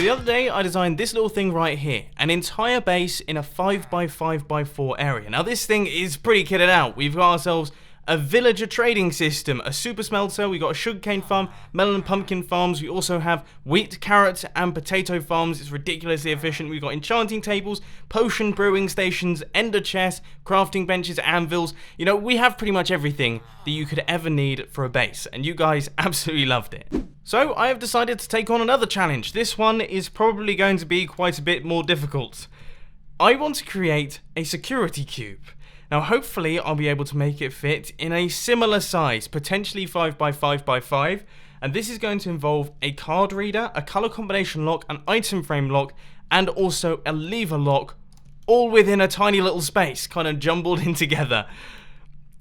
The other day I designed this little thing right here, an entire base in a 5x5x4 area. Now this thing is pretty kitted out. We've got ourselves a villager trading system, a super smelter, we got a sugarcane farm, melon and pumpkin farms, we also have wheat, carrot and potato farms. It's ridiculously efficient. We've got enchanting tables, potion brewing stations, ender chests, crafting benches, anvils. You know, we have pretty much everything that you could ever need for a base, and you guys absolutely loved it. So I have decided to take on another challenge. This one is probably going to be quite a bit more difficult. I want to create a security cube. Now hopefully I'll be able to make it fit in a similar size, potentially 5x5x5, and this is going to involve a card reader, a color combination lock, an item frame lock, and also a lever lock, all within a tiny little space, kind of jumbled in together.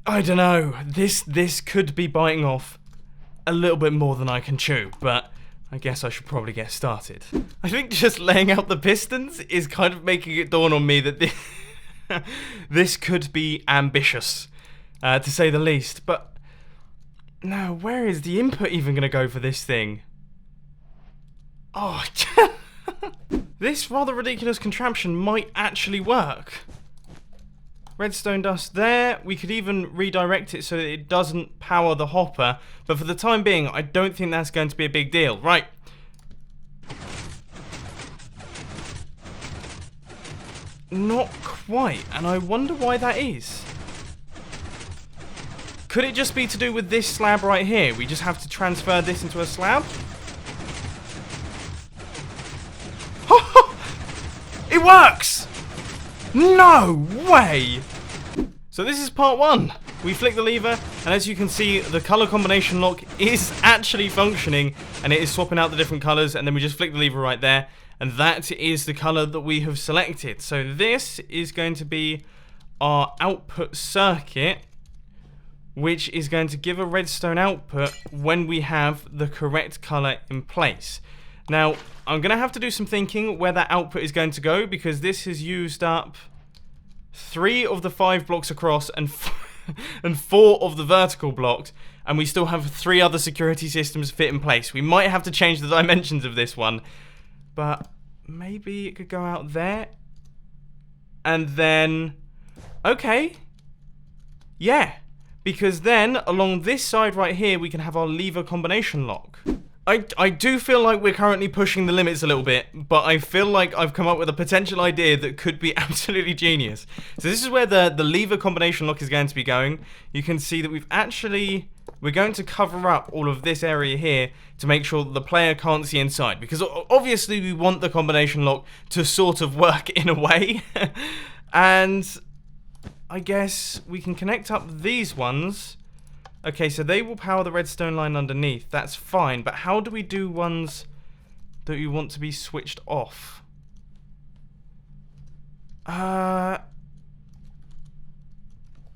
I don't know, this could be biting off a little bit more than I can chew, but I guess I should probably get started. I think just laying out the pistons is kind of making it dawn on me that this could be ambitious, to say the least. But now, where is the input even going to go for this thing? Oh, this rather ridiculous contraption might actually work. Redstone dust there. We could even redirect it so that it doesn't power the hopper. But for the time being, I don't think that's going to be a big deal. Right. Not quite. And I wonder why that is. Could it just be to do with this slab right here? We just have to transfer this into a slab? It works! No way! So this is part one. We flick the lever, and as you can see, the color combination lock is actually functioning, and it is swapping out the different colors, and then we just flick the lever right there, and that is the color that we have selected. So this is going to be our output circuit, which is going to give a redstone output when we have the correct color in place. Now, I'm going to have to do some thinking where that output is going to go, because this has used up 3 of the 5 blocks across and 4 of the vertical blocks, and we still have 3 other security systems fit in place. We might have to change the dimensions of this one, but maybe it could go out there, and then, okay, yeah, because then along this side right here we can have our lever combination lock. I do feel like we're currently pushing the limits a little bit, but I feel like I've come up with a potential idea that could be absolutely genius. So this is where the lever combination lock is going to be going. You can see that we're going to cover up all of this area here to make sure that the player can't see inside, because obviously we want the combination lock to sort of work in a way. And I guess we can connect up these ones. Okay, so they will power the redstone line underneath. That's fine, but how do we do ones that you want to be switched off? I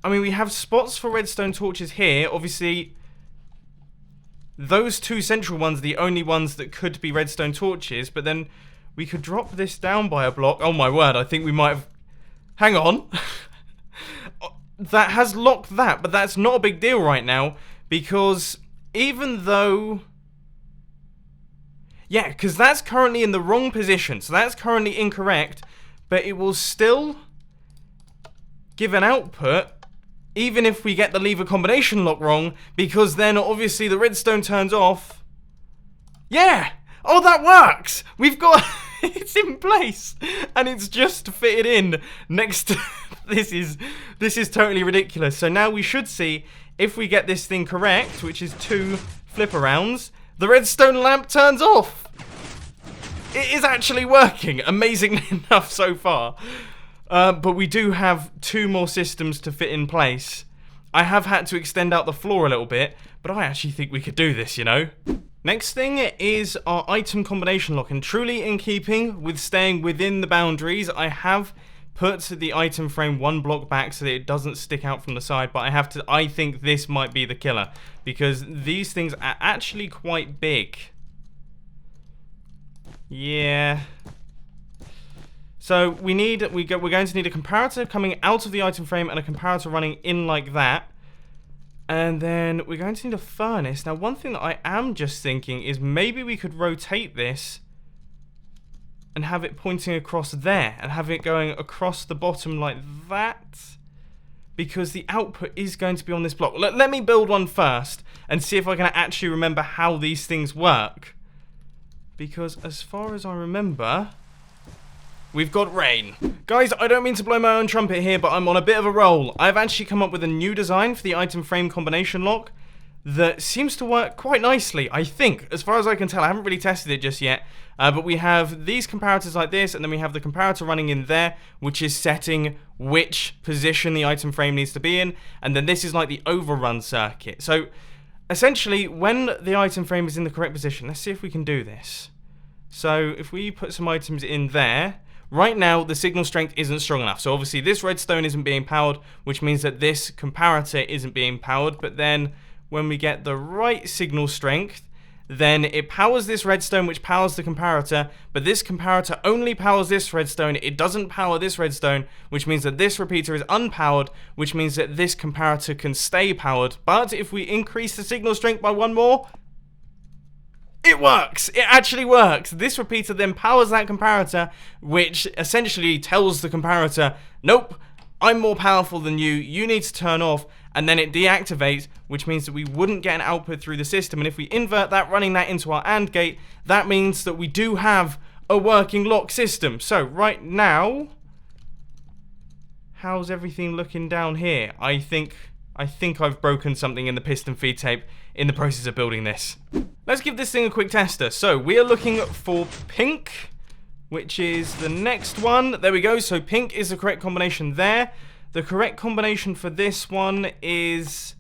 mean, we have spots for redstone torches here. Obviously, those 2 central ones are the only ones that could be redstone torches, but then we could drop this down by a block. Oh my word, I think we might have... Hang on. That has locked that, but that's not a big deal right now, because even though... Yeah, because that's currently in the wrong position, so that's currently incorrect, but it will still give an output, even if we get the lever combination lock wrong, because then obviously the redstone turns off. Yeah! Oh, that works! We've got... It's in place, and it's just fitted in next to... This is totally ridiculous. So now we should see, if we get this thing correct, which is 2 flip arounds, the redstone lamp turns off. It is actually working, amazingly enough so far. But we do have 2 more systems to fit in place. I have had to extend out the floor a little bit, but I actually think we could do this, you know? Next thing is our item combination lock, and truly in keeping with staying within the boundaries, I have put the item frame 1 block back so that it doesn't stick out from the side, but I think this might be the killer, because these things are actually quite big. Yeah. So we're going to need a comparator coming out of the item frame and a comparator running in like that. And then we're going to need a furnace. Now, one thing that I am just thinking is maybe we could rotate this and have it pointing across there and have it going across the bottom like that, because the output is going to be on this block. Let me build one first and see if I can actually remember how these things work, because as far as I remember, we've got rain. Guys, I don't mean to blow my own trumpet here, but I'm on a bit of a roll. I've actually come up with a new design for the item frame combination lock that seems to work quite nicely, I think. As far as I can tell, I haven't really tested it just yet. But we have these comparators like this, and then we have the comparator running in there, which is setting which position the item frame needs to be in. And then this is like the overrun circuit. So essentially, when the item frame is in the correct position, let's see if we can do this. So if we put some items in there, right now the signal strength isn't strong enough. So obviously this redstone isn't being powered, which means that this comparator isn't being powered. But then when we get the right signal strength, then it powers this redstone, which powers the comparator, but this comparator only powers this redstone. It doesn't power this redstone, which means that this repeater is unpowered, which means that this comparator can stay powered. But if we increase the signal strength by one more, it works! It actually works! This repeater then powers that comparator, which essentially tells the comparator, nope, I'm more powerful than you, you need to turn off, and then it deactivates, which means that we wouldn't get an output through the system. And if we invert that, running that into our AND gate, that means that we do have a working lock system. So right now, how's everything looking down here? I think I've broken something in the piston feed tape in the process of building this. Let's give this thing a quick tester. So we are looking for pink, which is the next one. There we go. So pink is the correct combination there. The correct combination for this one is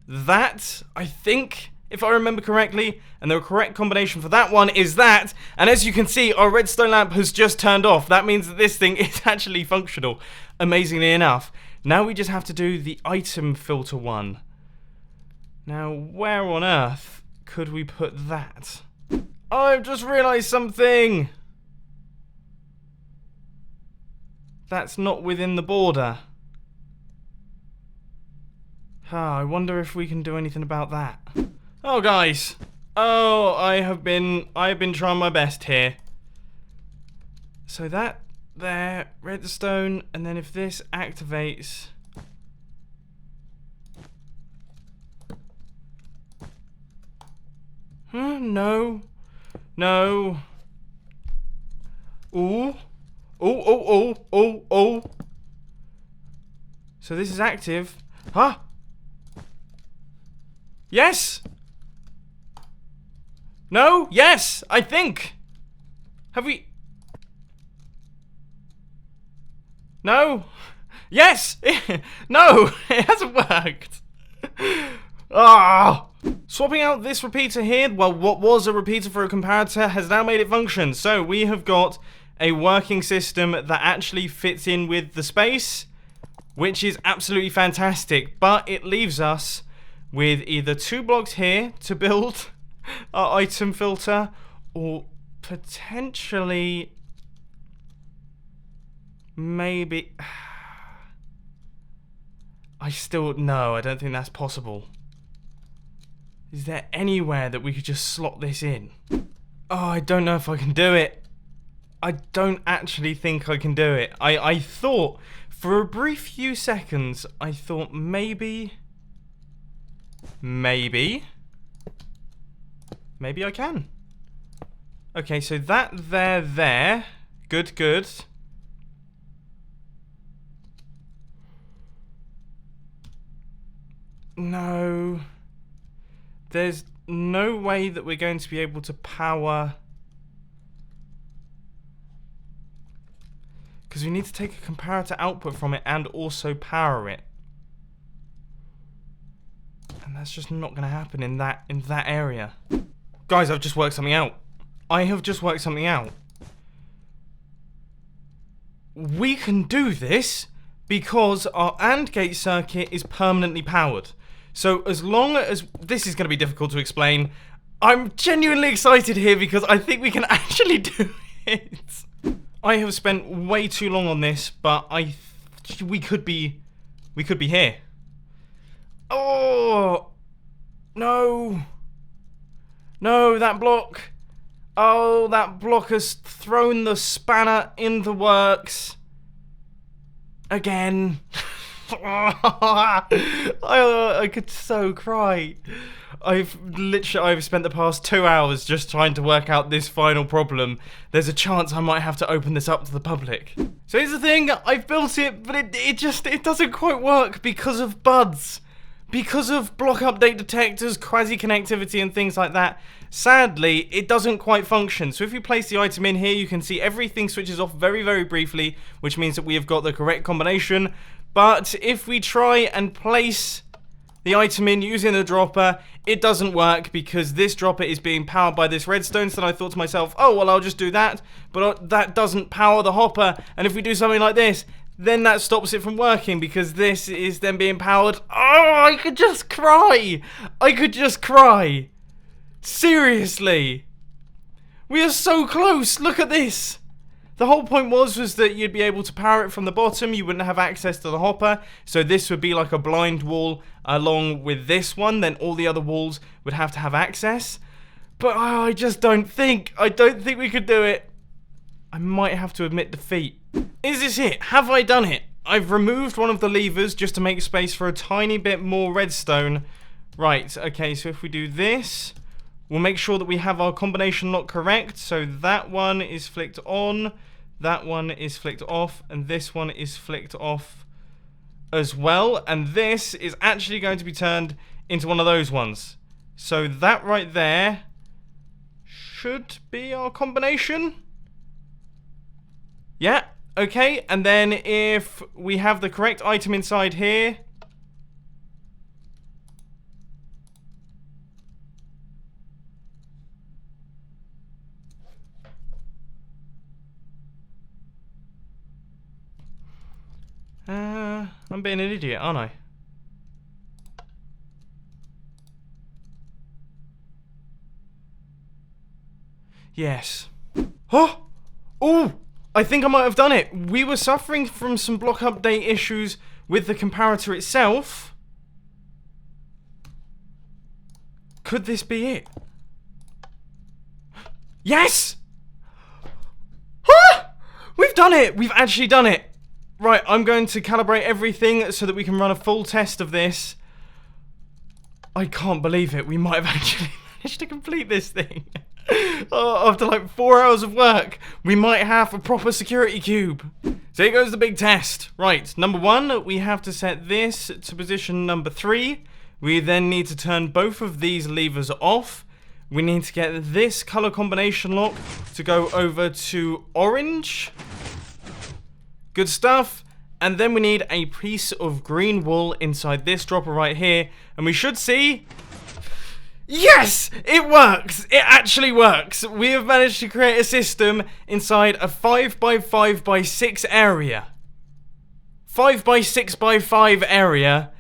that, I think, if I remember correctly. And the correct combination for that one is that. And as you can see, our redstone lamp has just turned off. That means that this thing is actually functional, amazingly enough. Now we just have to do the item filter one. Now, where on earth could we put that? I've just realized something! That's not within the border. I wonder if we can do anything about that. Oh, guys. Oh, I have been trying my best here. So that there, redstone, and then if this activates, no. Ooh. Oh. So this is active. Huh? Yes! No? Yes! I think! Have we... No? Yes! No! It hasn't worked! Ah! Swapping out this repeater here, well, what was a repeater for a comparator has now made it function. So we have got a working system that actually fits in with the space, which is absolutely fantastic. But it leaves us with either 2 blocks here to build our item filter, or potentially maybe... I don't think that's possible. Is there anywhere that we could just slot this in? Oh, I don't know if I can do it. I don't actually think I can do it. I thought, for a brief few seconds, I thought maybe I can. Okay, so that there. Good. No. There's no way that we're going to be able to power... Because we need to take a comparator output from it and also power it. And that's just not going to happen in that area. Guys, I've just worked something out. We can do this because our AND gate circuit is permanently powered. So as long as... This is going to be difficult to explain. I'm genuinely excited here because I think we can actually do it. I have spent way too long on this, but we could be here. Oh! No, that block. Oh, that block has thrown the spanner in the works. Again. I could so cry. I've spent the past 2 hours just trying to work out this final problem. There's a chance I might have to open this up to the public. So here's the thing, I've built it, but it doesn't quite work because of buds. Because of block update detectors, quasi-connectivity and things like that. Sadly, it doesn't quite function. So if you place the item in here, you can see everything switches off very, very briefly, which means that we have got the correct combination. But if we try and place the item in using a dropper, it doesn't work because this dropper is being powered by this redstone. So then I thought to myself, oh, well, I'll just do that. But that doesn't power the hopper. And if we do something like this, then that stops it from working because this is then being powered. Oh, I could just cry. I could just cry. Seriously. We are so close. Look at this. The whole point was that you'd be able to power it from the bottom. You wouldn't have access to the hopper. So this would be like a blind wall along with this one. Then all the other walls would have to have access. But I just don't think. I don't think we could do it. I might have to admit defeat. Is this it? Have I done it? I've removed one of the levers just to make space for a tiny bit more redstone. Right, okay, so if we do this, we'll make sure that we have our combination lock correct. So that one is flicked on, that one is flicked off, and this one is flicked off as well. And this is actually going to be turned into one of those ones. So that right there should be our combination. Yeah, okay, and then if we have the correct item inside here, I'm being an idiot, aren't I? Yes. Oh! Oh! I think I might have done it. We were suffering from some block update issues with the comparator itself. Could this be it? Yes! Ah! We've done it! We've actually done it! Right, I'm going to calibrate everything so that we can run a full test of this. I can't believe it. We might have actually managed to complete this thing. Oh, after like 4 hours of work, we might have a proper security cube. So here goes the big test. Right, number one, we have to set this to position number 3. We then need to turn both of these levers off. We need to get this color combination lock to go over to orange. Good stuff. And then we need a piece of green wool inside this dropper right here. And we should see... Yes! It works! It actually works! We have managed to create a system inside a 5x5x6 area. 5x6x5 area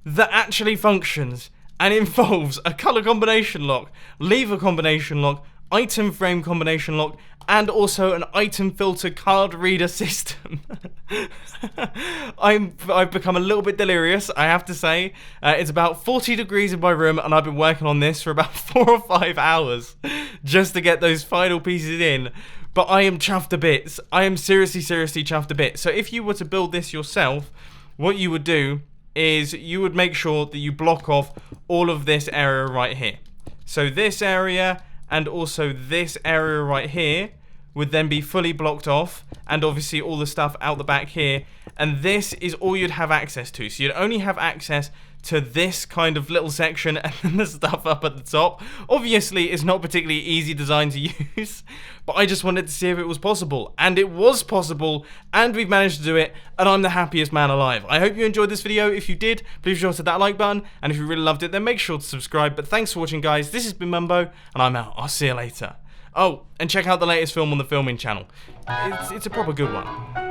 that actually functions and involves a color combination lock, lever combination lock, item frame combination lock, and also an item filter card reader system. I've become a little bit delirious, I have to say. It's about 40 degrees in my room, and I've been working on this for about 4 or 5 hours just to get those final pieces in. But I am chuffed to bits. I am seriously chuffed to bits. So if you were to build this yourself, what you would do is you would make sure that you block off all of this area right here. So this area and also this area right here would then be fully blocked off, and obviously all the stuff out the back here, and this is all you'd have access to. So you'd only have access to this kind of little section, and then the stuff up at the top. Obviously it's not particularly easy design to use, but I just wanted to see if it was possible, and it was possible, and we've managed to do it, and I'm the happiest man alive. I hope you enjoyed this video. If you did, please be sure to hit that like button, and if you really loved it, then make sure to subscribe. But thanks for watching, guys. This has been Mumbo, and I'm out. I'll see you later. Oh, and check out the latest film on the filming channel. It's a proper good one.